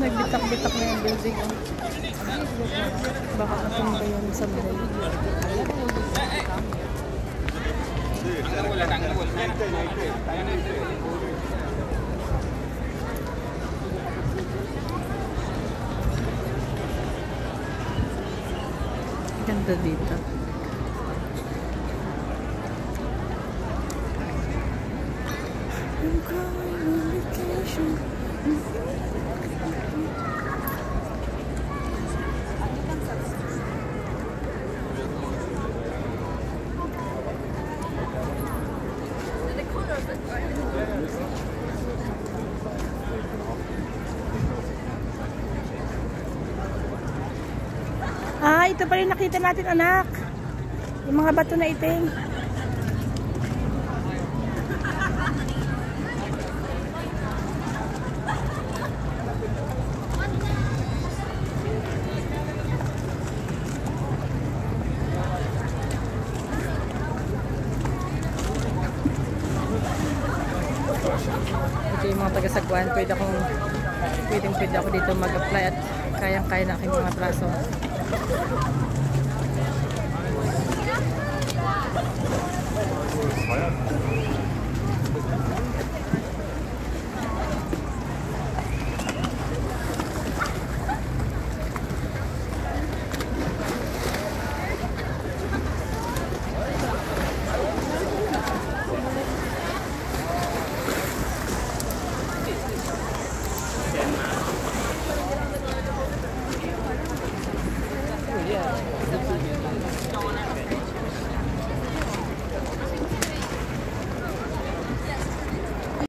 nagbitak-bitak na yung building. Oh. Baka natumba yun sa buhay. Ganda dito. I'm going on vacation. Ah, ito pa rin nakita natin, anak. Yung mga bato na itim. Ito yung mga taga-Sagwan. Pwede ako dito mag-apply at kayang-kaya na aking mga traso.